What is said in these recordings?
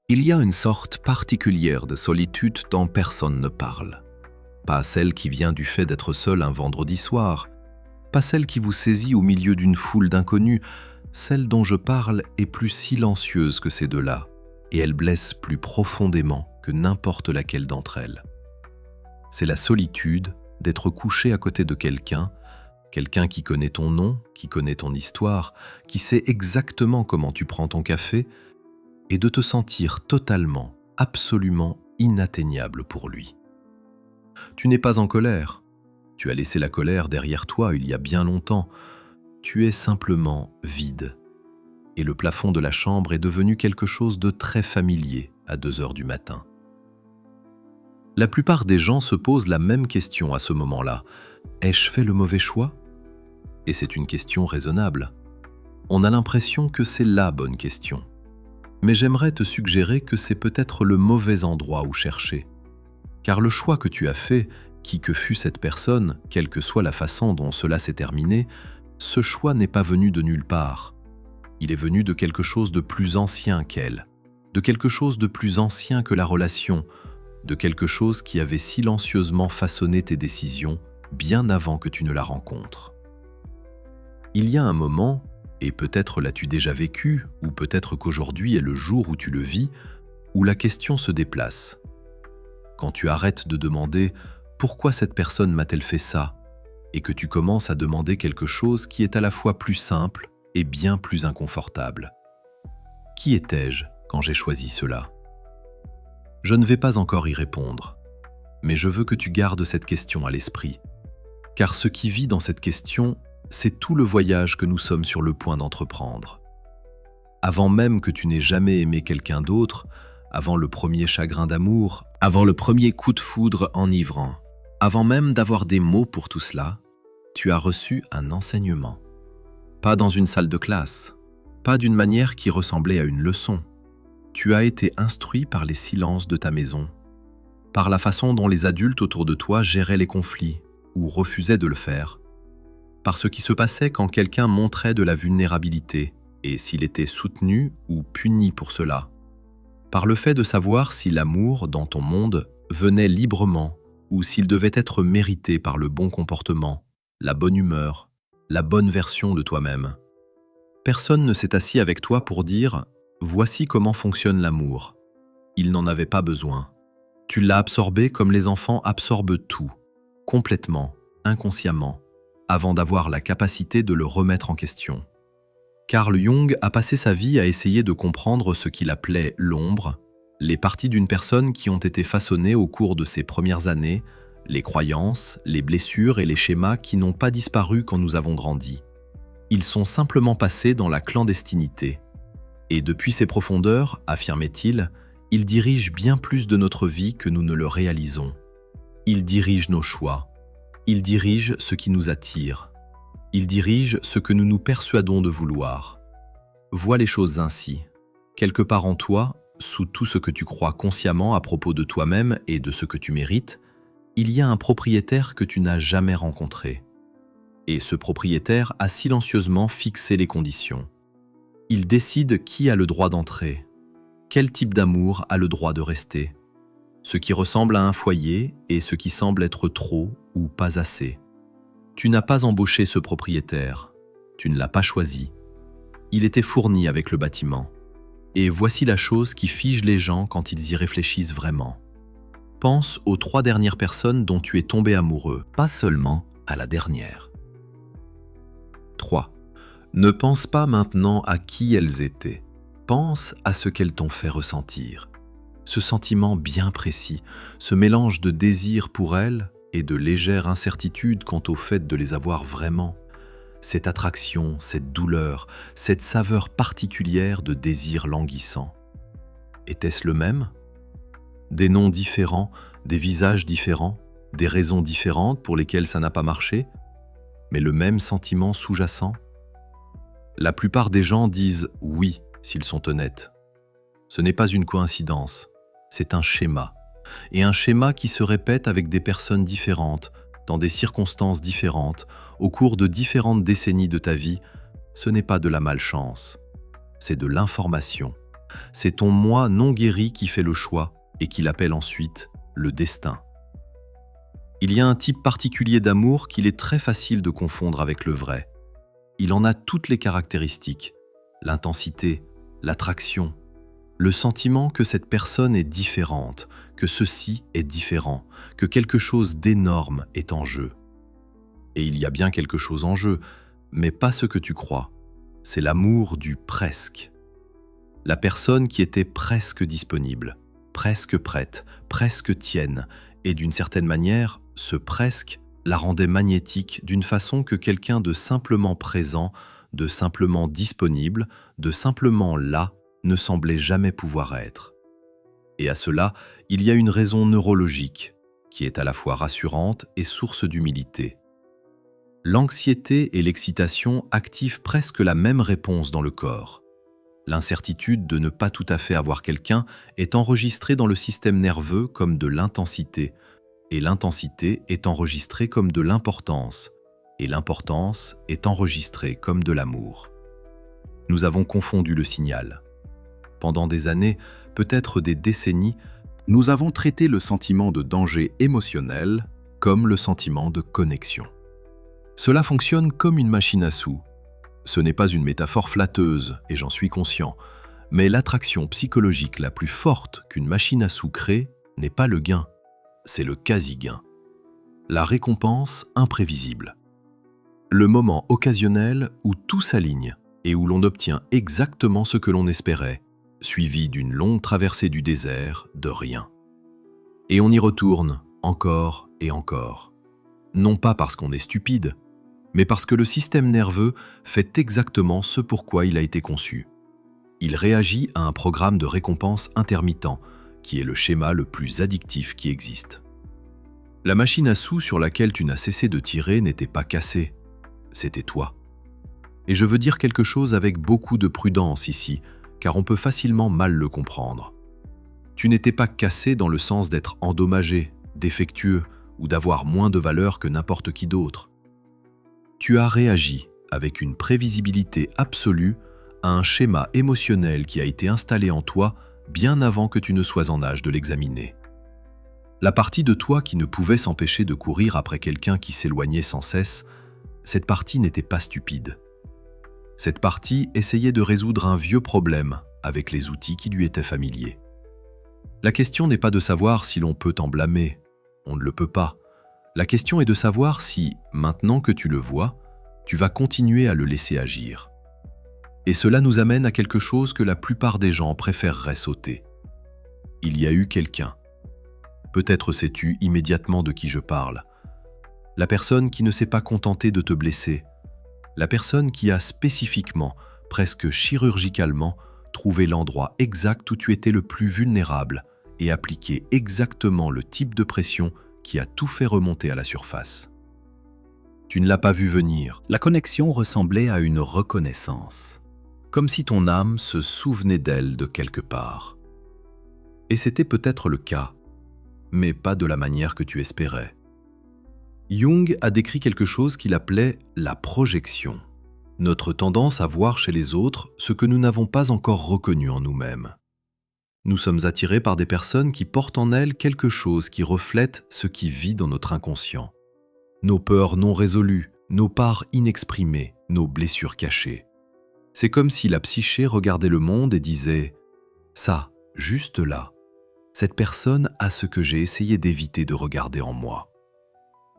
Il y a une sorte particulière de solitude dont personne ne parle. Pas celle qui vient du fait d'être seul un vendredi soir, pas celle qui vous saisit au milieu d'une foule d'inconnus. Celle dont je parle est plus silencieuse que ces deux-là, et elle blesse plus profondément que n'importe laquelle d'entre elles. C'est la solitude d'être couché à côté de quelqu'un qui connaît ton nom, qui connaît ton histoire, qui sait exactement comment tu prends ton café, et de te sentir totalement, absolument inatteignable pour lui. Tu n'es pas en colère. Tu as laissé la colère derrière toi il y a bien longtemps. Tu es simplement vide. Et le plafond de la chambre est devenu quelque chose de très familier à 2 heures du matin. La plupart des gens se posent la même question à ce moment-là. Ai-je fait le mauvais choix ? Et c'est une question raisonnable. On a l'impression que c'est la bonne question. Mais j'aimerais te suggérer que c'est peut-être le mauvais endroit où chercher. Car le choix que tu as fait, qui que fût cette personne, quelle que soit la façon dont cela s'est terminé, ce choix n'est pas venu de nulle part. Il est venu de quelque chose de plus ancien qu'elle, de quelque chose de plus ancien que la relation, de quelque chose qui avait silencieusement façonné tes décisions bien avant que tu ne la rencontres. Il y a un moment, et peut-être l'as-tu déjà vécu, ou peut-être qu'aujourd'hui est le jour où tu le vis, où la question se déplace. Quand tu arrêtes de demander « Pourquoi cette personne m'a-t-elle fait ça ?» et que tu commences à demander quelque chose qui est à la fois plus simple et bien plus inconfortable. Qui étais-je quand j'ai choisi cela ? Je ne vais pas encore y répondre, mais je veux que tu gardes cette question à l'esprit, car ce qui vit dans cette question, c'est tout le voyage que nous sommes sur le point d'entreprendre. Avant même que tu n'aies jamais aimé quelqu'un d'autre, avant le premier chagrin d'amour, avant le premier coup de foudre enivrant, avant même d'avoir des mots pour tout cela, tu as reçu un enseignement. Pas dans une salle de classe, pas d'une manière qui ressemblait à une leçon. Tu as été instruit par les silences de ta maison, par la façon dont les adultes autour de toi géraient les conflits ou refusaient de le faire, par ce qui se passait quand quelqu'un montrait de la vulnérabilité et s'il était soutenu ou puni pour cela, par le fait de savoir si l'amour dans ton monde venait librement ou s'il devait être mérité par le bon comportement, la bonne humeur, la bonne version de toi-même. Personne ne s'est assis avec toi pour dire « Voici comment fonctionne l'amour ». Il n'en avait pas besoin. Tu l'as absorbé comme les enfants absorbent tout, complètement, inconsciemment, avant d'avoir la capacité de le remettre en question. Carl Jung a passé sa vie à essayer de comprendre ce qu'il appelait l'ombre, les parties d'une personne qui ont été façonnées au cours de ses premières années, les croyances, les blessures et les schémas qui n'ont pas disparu quand nous avons grandi. Ils sont simplement passés dans la clandestinité. Et depuis ces profondeurs, affirmait-il, ils dirigent bien plus de notre vie que nous ne le réalisons. Ils dirigent nos choix. Ils dirigent ce qui nous attire. Ils dirigent ce que nous nous persuadons de vouloir. Vois les choses ainsi. Quelque part en toi, sous tout ce que tu crois consciemment à propos de toi-même et de ce que tu mérites, il y a un propriétaire que tu n'as jamais rencontré. Et ce propriétaire a silencieusement fixé les conditions. Il décide qui a le droit d'entrer, quel type d'amour a le droit de rester, ce qui ressemble à un foyer et ce qui semble être trop ou pas assez. Tu n'as pas embauché ce propriétaire, tu ne l'as pas choisi. Il était fourni avec le bâtiment. Et voici la chose qui fige les gens quand ils y réfléchissent vraiment. Pense aux 3 dernières personnes dont tu es tombé amoureux, pas seulement à la dernière. 3. Ne pense pas maintenant à qui elles étaient. Pense à ce qu'elles t'ont fait ressentir. Ce sentiment bien précis, ce mélange de désir pour elles et de légère incertitude quant au fait de les avoir vraiment. Cette attraction, cette douleur, cette saveur particulière de désir languissant. Était-ce le même ? Des noms différents, des visages différents, des raisons différentes pour lesquelles ça n'a pas marché, mais le même sentiment sous-jacent ? La plupart des gens disent « oui » s'ils sont honnêtes. Ce n'est pas une coïncidence, c'est un schéma. Et un schéma qui se répète avec des personnes différentes, dans des circonstances différentes, au cours de différentes décennies de ta vie, ce n'est pas de la malchance, c'est de l'information. C'est ton moi non guéri qui fait le choix et qu'il appelle ensuite le destin. Il y a un type particulier d'amour qu'il est très facile de confondre avec le vrai. Il en a toutes les caractéristiques, l'intensité, l'attraction, le sentiment que cette personne est différente, que ceci est différent, que quelque chose d'énorme est en jeu. Et il y a bien quelque chose en jeu, mais pas ce que tu crois. C'est l'amour du presque. La personne qui était presque disponible, presque prête, presque tienne, et d'une certaine manière, ce presque la rendait magnétique d'une façon que quelqu'un de simplement présent, de simplement disponible, de simplement là, ne semblait jamais pouvoir être. Et à cela, il y a une raison neurologique, qui est à la fois rassurante et source d'humilité. L'anxiété et l'excitation activent presque la même réponse dans le corps. L'incertitude de ne pas tout à fait avoir quelqu'un est enregistrée dans le système nerveux comme de l'intensité, et l'intensité est enregistrée comme de l'importance, et l'importance est enregistrée comme de l'amour. Nous avons confondu le signal. Pendant des années, peut-être des décennies, nous avons traité le sentiment de danger émotionnel comme le sentiment de connexion. Cela fonctionne comme une machine à sous. Ce n'est pas une métaphore flatteuse, et j'en suis conscient, mais l'attraction psychologique la plus forte qu'une machine à sous crée n'est pas le gain, c'est le quasi-gain. La récompense imprévisible. Le moment occasionnel où tout s'aligne et où l'on obtient exactement ce que l'on espérait, suivi d'une longue traversée du désert de rien. Et on y retourne encore et encore. Non pas parce qu'on est stupide, mais parce que le système nerveux fait exactement ce pourquoi il a été conçu. Il réagit à un programme de récompense intermittent, qui est le schéma le plus addictif qui existe. La machine à sous sur laquelle tu n'as cessé de tirer n'était pas cassée, c'était toi. Et je veux dire quelque chose avec beaucoup de prudence ici, car on peut facilement mal le comprendre. Tu n'étais pas cassé dans le sens d'être endommagé, défectueux, ou d'avoir moins de valeur que n'importe qui d'autre. Tu as réagi avec une prévisibilité absolue à un schéma émotionnel qui a été installé en toi bien avant que tu ne sois en âge de l'examiner. La partie de toi qui ne pouvait s'empêcher de courir après quelqu'un qui s'éloignait sans cesse, cette partie n'était pas stupide. Cette partie essayait de résoudre un vieux problème avec les outils qui lui étaient familiers. La question n'est pas de savoir si l'on peut t'en blâmer, on ne le peut pas. La question est de savoir si, maintenant que tu le vois, tu vas continuer à le laisser agir. Et cela nous amène à quelque chose que la plupart des gens préféreraient sauter. Il y a eu quelqu'un. Peut-être sais-tu immédiatement de qui je parle. La personne qui ne s'est pas contentée de te blesser. La personne qui a spécifiquement, presque chirurgicalement, trouvé l'endroit exact où tu étais le plus vulnérable et appliqué exactement le type de pression qui a tout fait remonter à la surface. Tu ne l'as pas vu venir. La connexion ressemblait à une reconnaissance, comme si ton âme se souvenait d'elle de quelque part. Et c'était peut-être le cas, mais pas de la manière que tu espérais. Jung a décrit quelque chose qu'il appelait la projection, notre tendance à voir chez les autres ce que nous n'avons pas encore reconnu en nous-mêmes. Nous sommes attirés par des personnes qui portent en elles quelque chose qui reflète ce qui vit dans notre inconscient. Nos peurs non résolues, nos parts inexprimées, nos blessures cachées. C'est comme si la psyché regardait le monde et disait « ça, juste là, cette personne a ce que j'ai essayé d'éviter de regarder en moi. »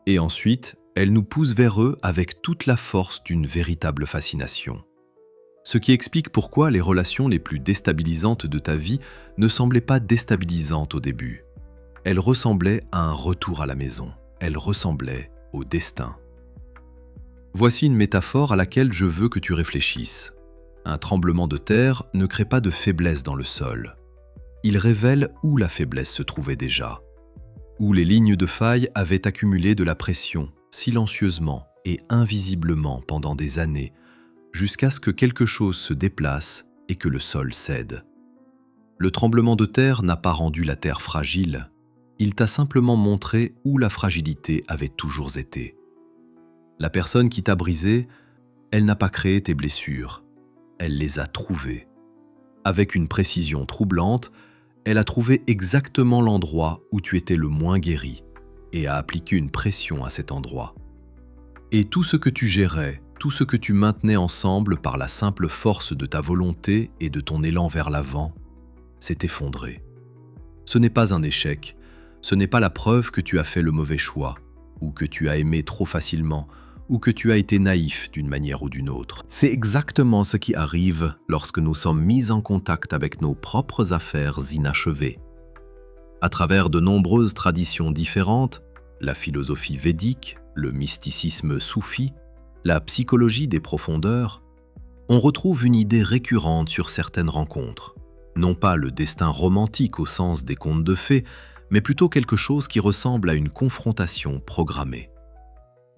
Et ensuite, elle nous pousse vers eux avec toute la force d'une véritable fascination. Ce qui explique pourquoi les relations les plus déstabilisantes de ta vie ne semblaient pas déstabilisantes au début. Elles ressemblaient à un retour à la maison. Elles ressemblaient au destin. Voici une métaphore à laquelle je veux que tu réfléchisses. Un tremblement de terre ne crée pas de faiblesse dans le sol. Il révèle où la faiblesse se trouvait déjà, où les lignes de faille avaient accumulé de la pression, silencieusement et invisiblement pendant des années, jusqu'à ce que quelque chose se déplace et que le sol cède. Le tremblement de terre n'a pas rendu la terre fragile, il t'a simplement montré où la fragilité avait toujours été. La personne qui t'a brisé, elle n'a pas créé tes blessures, elle les a trouvées. Avec une précision troublante, elle a trouvé exactement l'endroit où tu étais le moins guéri et a appliqué une pression à cet endroit. Et tout ce que tu gérais, tout ce que tu maintenais ensemble par la simple force de ta volonté et de ton élan vers l'avant, s'est effondré. Ce n'est pas un échec, ce n'est pas la preuve que tu as fait le mauvais choix, ou que tu as aimé trop facilement, ou que tu as été naïf d'une manière ou d'une autre. C'est exactement ce qui arrive lorsque nous sommes mis en contact avec nos propres affaires inachevées. À travers de nombreuses traditions différentes, la philosophie védique, le mysticisme soufi, la psychologie des profondeurs, on retrouve une idée récurrente sur certaines rencontres. Non pas le destin romantique au sens des contes de fées, mais plutôt quelque chose qui ressemble à une confrontation programmée.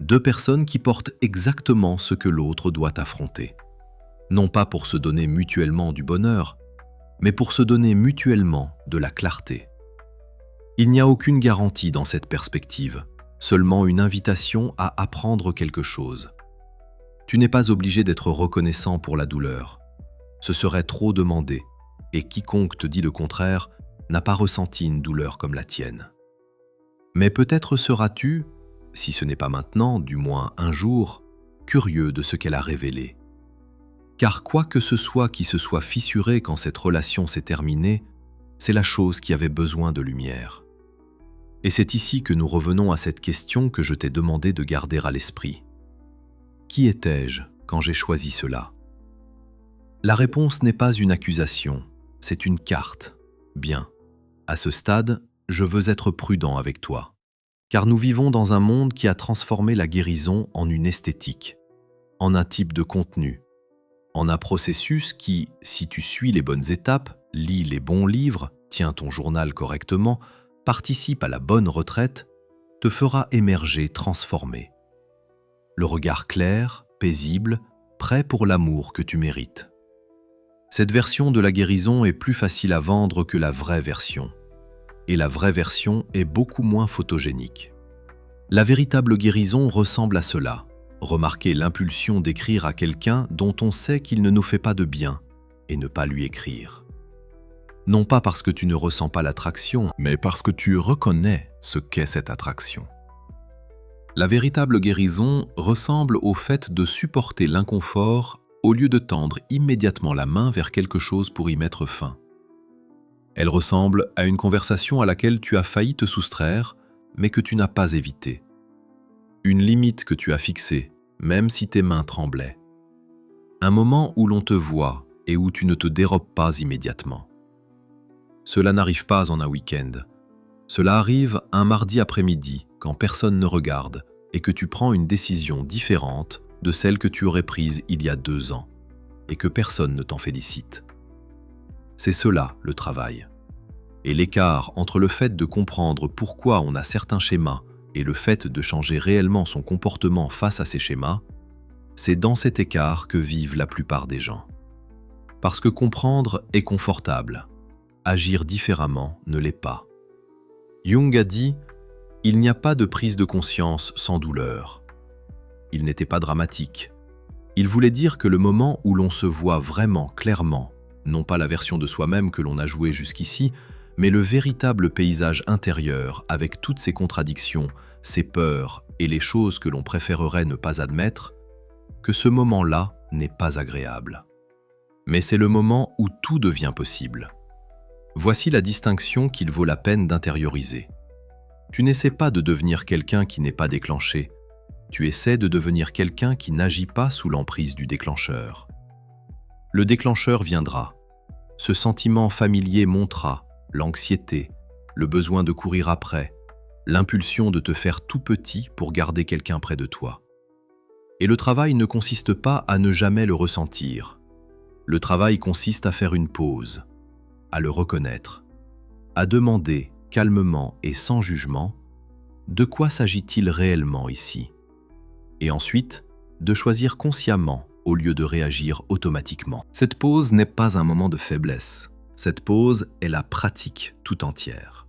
Deux personnes qui portent exactement ce que l'autre doit affronter. Non pas pour se donner mutuellement du bonheur, mais pour se donner mutuellement de la clarté. Il n'y a aucune garantie dans cette perspective, seulement une invitation à apprendre quelque chose. Tu n'es pas obligé d'être reconnaissant pour la douleur. Ce serait trop demandé, et quiconque te dit le contraire n'a pas ressenti une douleur comme la tienne. Mais peut-être seras-tu, si ce n'est pas maintenant, du moins un jour, curieux de ce qu'elle a révélé. Car quoi que ce soit qui se soit fissuré quand cette relation s'est terminée, c'est la chose qui avait besoin de lumière. Et c'est ici que nous revenons à cette question que je t'ai demandé de garder à l'esprit. Qui étais-je quand j'ai choisi cela ? La réponse n'est pas une accusation, c'est une carte. Bien, à ce stade, je veux être prudent avec toi. Car nous vivons dans un monde qui a transformé la guérison en une esthétique, en un type de contenu, en un processus qui, si tu suis les bonnes étapes, lis les bons livres, tiens ton journal correctement, participe à la bonne retraite, te fera émerger transformé. Le regard clair, paisible, prêt pour l'amour que tu mérites. Cette version de la guérison est plus facile à vendre que la vraie version. Et la vraie version est beaucoup moins photogénique. La véritable guérison ressemble à cela. Remarquer l'impulsion d'écrire à quelqu'un dont on sait qu'il ne nous fait pas de bien et ne pas lui écrire. Non pas parce que tu ne ressens pas l'attraction, mais parce que tu reconnais ce qu'est cette attraction. La véritable guérison ressemble au fait de supporter l'inconfort au lieu de tendre immédiatement la main vers quelque chose pour y mettre fin. Elle ressemble à une conversation à laquelle tu as failli te soustraire, mais que tu n'as pas évitée. Une limite que tu as fixée, même si tes mains tremblaient. Un moment où l'on te voit et où tu ne te dérobes pas immédiatement. Cela n'arrive pas en un week-end. Cela arrive un mardi après-midi, quand personne ne regarde, et que tu prends une décision différente de celle que tu aurais prise il y a 2 ans, et que personne ne t'en félicite. C'est cela, le travail. Et l'écart entre le fait de comprendre pourquoi on a certains schémas et le fait de changer réellement son comportement face à ces schémas, c'est dans cet écart que vivent la plupart des gens. Parce que comprendre est confortable, agir différemment ne l'est pas. Jung a dit « Il n'y a pas de prise de conscience sans douleur ». Il n'était pas dramatique. Il voulait dire que le moment où l'on se voit vraiment clairement, non pas la version de soi-même que l'on a jouée jusqu'ici, mais le véritable paysage intérieur avec toutes ses contradictions, ses peurs et les choses que l'on préférerait ne pas admettre, que ce moment-là n'est pas agréable. Mais c'est le moment où tout devient possible. Voici la distinction qu'il vaut la peine d'intérioriser. Tu n'essaies pas de devenir quelqu'un qui n'est pas déclenché, tu essaies de devenir quelqu'un qui n'agit pas sous l'emprise du déclencheur. Le déclencheur viendra. Ce sentiment familier montera, l'anxiété, le besoin de courir après, l'impulsion de te faire tout petit pour garder quelqu'un près de toi. Et le travail ne consiste pas à ne jamais le ressentir. Le travail consiste à faire une pause, à le reconnaître, à demander calmement et sans jugement de quoi s'agit-il réellement ici. Et ensuite, de choisir consciemment au lieu de réagir automatiquement. Cette pause n'est pas un moment de faiblesse. Cette pause est la pratique tout entière.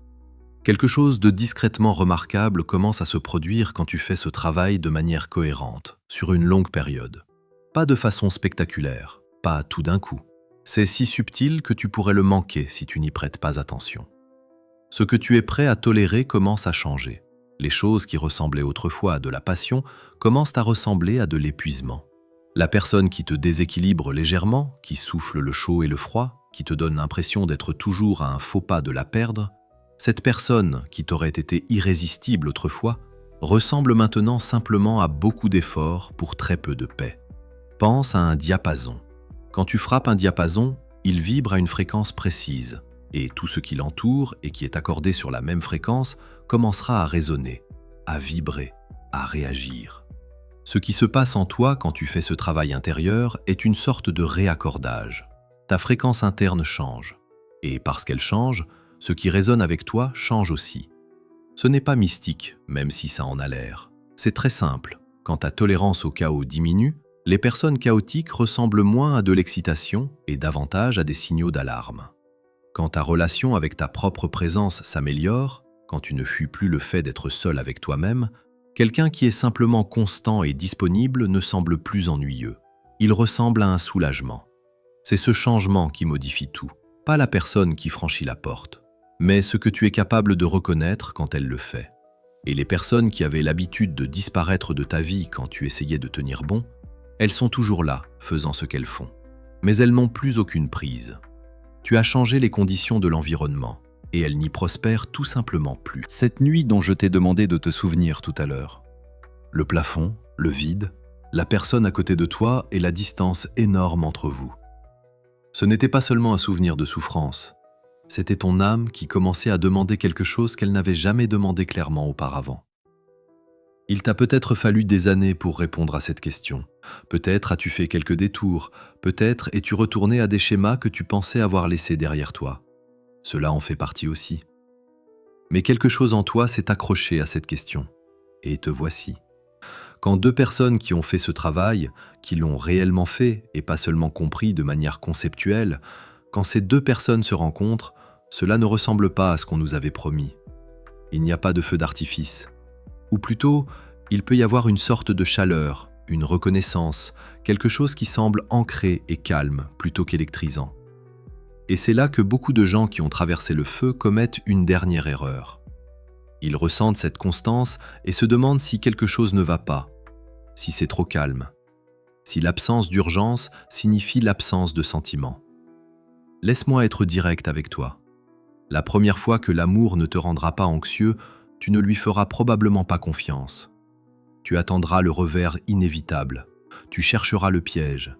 Quelque chose de discrètement remarquable commence à se produire quand tu fais ce travail de manière cohérente, sur une longue période. Pas de façon spectaculaire, pas tout d'un coup. C'est si subtil que tu pourrais le manquer si tu n'y prêtes pas attention. Ce que tu es prêt à tolérer commence à changer. Les choses qui ressemblaient autrefois à de la passion commencent à ressembler à de l'épuisement. La personne qui te déséquilibre légèrement, qui souffle le chaud et le froid, qui te donne l'impression d'être toujours à un faux pas de la perdre, cette personne qui t'aurait été irrésistible autrefois, ressemble maintenant simplement à beaucoup d'efforts pour très peu de paix. Pense à un diapason. Quand tu frappes un diapason, il vibre à une fréquence précise, et tout ce qui l'entoure et qui est accordé sur la même fréquence commencera à résonner, à vibrer, à réagir. Ce qui se passe en toi quand tu fais ce travail intérieur est une sorte de réaccordage. Ta fréquence interne change, et parce qu'elle change, ce qui résonne avec toi change aussi. Ce n'est pas mystique, même si ça en a l'air. C'est très simple. Quand ta tolérance au chaos diminue, les personnes chaotiques ressemblent moins à de l'excitation et davantage à des signaux d'alarme. Quand ta relation avec ta propre présence s'améliore, quand tu ne fuis plus le fait d'être seul avec toi-même, quelqu'un qui est simplement constant et disponible ne semble plus ennuyeux. Il ressemble à un soulagement. C'est ce changement qui modifie tout, pas la personne qui franchit la porte, mais ce que tu es capable de reconnaître quand elle le fait. Et les personnes qui avaient l'habitude de disparaître de ta vie quand tu essayais de tenir bon, elles sont toujours là, faisant ce qu'elles font. Mais elles n'ont plus aucune prise. Tu as changé les conditions de l'environnement, et elles n'y prospèrent tout simplement plus. Cette nuit dont je t'ai demandé de te souvenir tout à l'heure. Le plafond, le vide, la personne à côté de toi et la distance énorme entre vous. Ce n'était pas seulement un souvenir de souffrance, c'était ton âme qui commençait à demander quelque chose qu'elle n'avait jamais demandé clairement auparavant. Il t'a peut-être fallu des années pour répondre à cette question. Peut-être as-tu fait quelques détours, peut-être es-tu retourné à des schémas que tu pensais avoir laissés derrière toi. Cela en fait partie aussi. Mais quelque chose en toi s'est accroché à cette question. Et te voici. Quand deux personnes qui ont fait ce travail, qui l'ont réellement fait et pas seulement compris de manière conceptuelle, quand ces deux personnes se rencontrent, cela ne ressemble pas à ce qu'on nous avait promis. Il n'y a pas de feu d'artifice. Ou plutôt, il peut y avoir une sorte de chaleur, une reconnaissance, quelque chose qui semble ancré et calme plutôt qu'électrisant. Et c'est là que beaucoup de gens qui ont traversé le feu commettent une dernière erreur. Ils ressentent cette constance et se demandent si quelque chose ne va pas, si c'est trop calme, si l'absence d'urgence signifie l'absence de sentiment. Laisse-moi être direct avec toi. La première fois que l'amour ne te rendra pas anxieux, tu ne lui feras probablement pas confiance. Tu attendras le revers inévitable, tu chercheras le piège.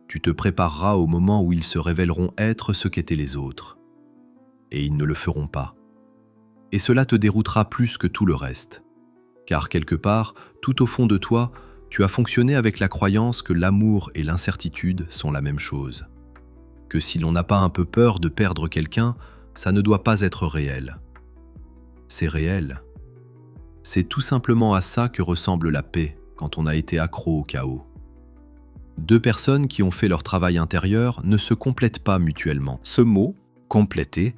Tu te prépareras au moment où ils se révéleront être ce qu'étaient les autres. Et ils ne le feront pas. Et cela te déroutera plus que tout le reste. Car quelque part, tout au fond de toi, tu as fonctionné avec la croyance que l'amour et l'incertitude sont la même chose. Que si l'on n'a pas un peu peur de perdre quelqu'un, ça ne doit pas être réel. C'est réel. C'est tout simplement à ça que ressemble la paix quand on a été accro au chaos. Deux personnes qui ont fait leur travail intérieur ne se complètent pas mutuellement. Ce mot, compléter,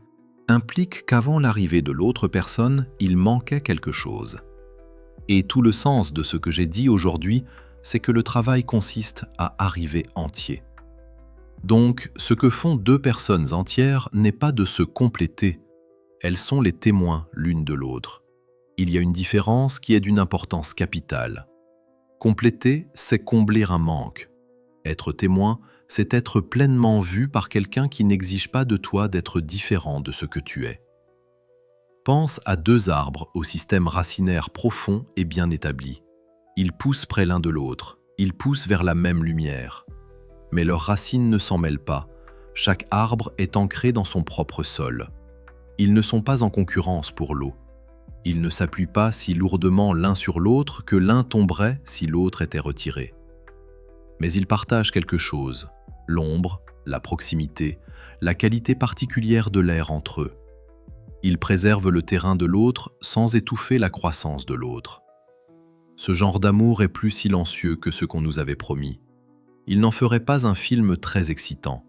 implique qu'avant l'arrivée de l'autre personne, il manquait quelque chose. Et tout le sens de ce que j'ai dit aujourd'hui, c'est que le travail consiste à arriver entier. Donc, ce que font deux personnes entières n'est pas de se compléter. Elles sont les témoins l'une de l'autre. Il y a une différence qui est d'une importance capitale. Compléter, c'est combler un manque. Être témoin, c'est être pleinement vu par quelqu'un qui n'exige pas de toi d'être différent de ce que tu es. Pense à deux arbres au système racinaire profond et bien établi. Ils poussent près l'un de l'autre, ils poussent vers la même lumière. Mais leurs racines ne s'en mêlent pas. Chaque arbre est ancré dans son propre sol. Ils ne sont pas en concurrence pour l'eau. Ils ne s'appuient pas si lourdement l'un sur l'autre que l'un tomberait si l'autre était retiré. Mais ils partagent quelque chose, l'ombre, la proximité, la qualité particulière de l'air entre eux. Ils préservent le terrain de l'autre sans étouffer la croissance de l'autre. Ce genre d'amour est plus silencieux que ce qu'on nous avait promis. Il n'en ferait pas un film très excitant.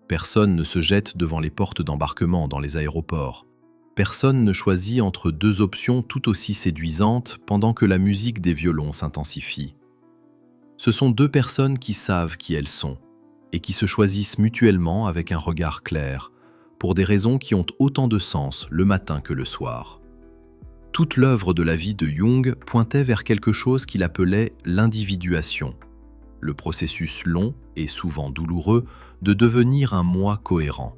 Personne ne se jette devant les portes d'embarquement dans les aéroports. Personne ne choisit entre deux options tout aussi séduisantes pendant que la musique des violons s'intensifie. Ce sont deux personnes qui savent qui elles sont. et qui se choisissent mutuellement avec un regard clair, pour des raisons qui ont autant de sens le matin que le soir. Toute l'œuvre de la vie de Jung pointait vers quelque chose qu'il appelait l'individuation, le processus long et souvent douloureux de devenir un moi cohérent.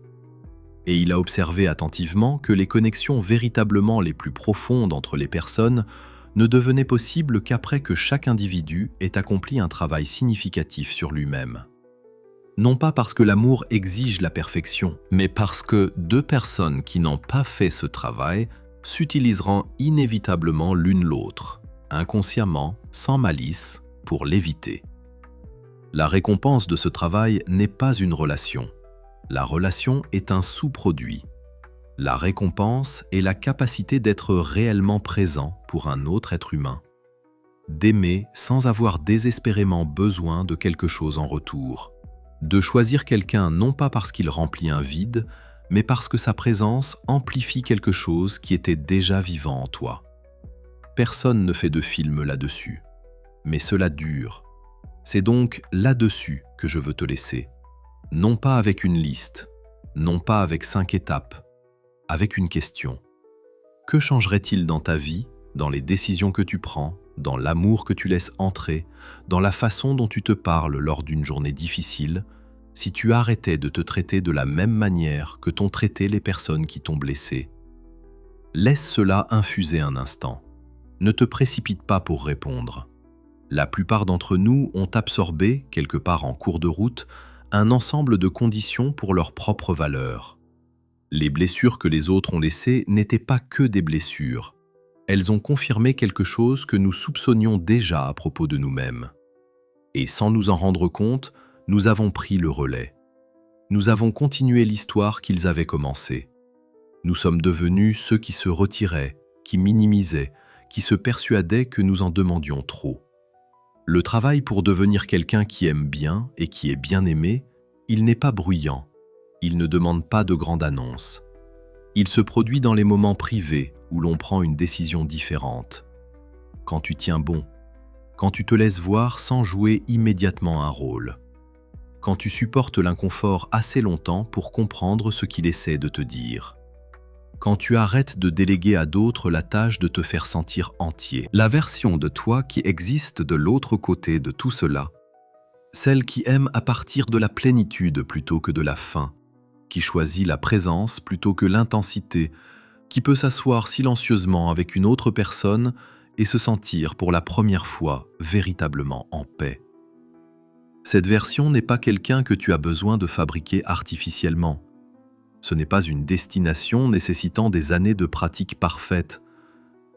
Et il a observé attentivement que les connexions véritablement les plus profondes entre les personnes ne devenaient possibles qu'après que chaque individu ait accompli un travail significatif sur lui-même. Non pas parce que l'amour exige la perfection, mais parce que deux personnes qui n'ont pas fait ce travail s'utiliseront inévitablement l'une l'autre, inconsciemment, sans malice, pour l'éviter. La récompense de ce travail n'est pas une relation. La relation est un sous-produit. La récompense est la capacité d'être réellement présent pour un autre être humain, d'aimer sans avoir désespérément besoin de quelque chose en retour, de choisir quelqu'un non pas parce qu'il remplit un vide, mais parce que sa présence amplifie quelque chose qui était déjà vivant en toi. Personne ne fait de film là-dessus, mais cela dure. C'est donc là-dessus que je veux te laisser. Non pas avec une liste, non pas avec 5 étapes, avec une question. Que changerait-il dans ta vie, dans les décisions que tu prends, dans l'amour que tu laisses entrer, dans la façon dont tu te parles lors d'une journée difficile, si tu arrêtais de te traiter de la même manière que t'ont traité les personnes qui t'ont blessé? Laisse cela infuser un instant. Ne te précipite pas pour répondre. La plupart d'entre nous ont absorbé, quelque part en cours de route, un ensemble de conditions pour leur propre valeur. Les blessures que les autres ont laissées n'étaient pas que des blessures. Elles ont confirmé quelque chose que nous soupçonnions déjà à propos de nous-mêmes. Et sans nous en rendre compte, nous avons pris le relais. Nous avons continué l'histoire qu'ils avaient commencée. Nous sommes devenus ceux qui se retiraient, qui minimisaient, qui se persuadaient que nous en demandions trop. Le travail pour devenir quelqu'un qui aime bien et qui est bien aimé, il n'est pas bruyant. Il ne demande pas de grande annonce. Il se produit dans les moments privés où l'on prend une décision différente. Quand tu tiens bon, quand tu te laisses voir sans jouer immédiatement un rôle. Quand tu supportes l'inconfort assez longtemps pour comprendre ce qu'il essaie de te dire. Quand tu arrêtes de déléguer à d'autres la tâche de te faire sentir entier. La version de toi qui existe de l'autre côté de tout cela. Celle qui aime à partir de la plénitude plutôt que de la fin, qui choisit la présence plutôt que l'intensité, qui peut s'asseoir silencieusement avec une autre personne et se sentir pour la première fois véritablement en paix. Cette version n'est pas quelqu'un que tu as besoin de fabriquer artificiellement. Ce n'est pas une destination nécessitant des années de pratique parfaite.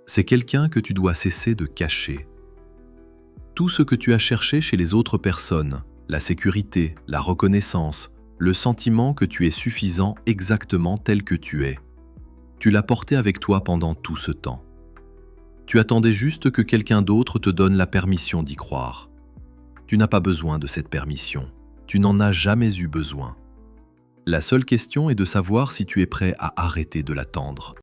C'est quelqu'un que tu dois cesser de cacher. Tout ce que tu as cherché chez les autres personnes, la sécurité, la reconnaissance, le sentiment que tu es suffisant exactement tel que tu es. Tu l'as porté avec toi pendant tout ce temps. Tu attendais juste que quelqu'un d'autre te donne la permission d'y croire. Tu n'as pas besoin de cette permission. Tu n'en as jamais eu besoin. La seule question est de savoir si tu es prêt à arrêter de l'attendre.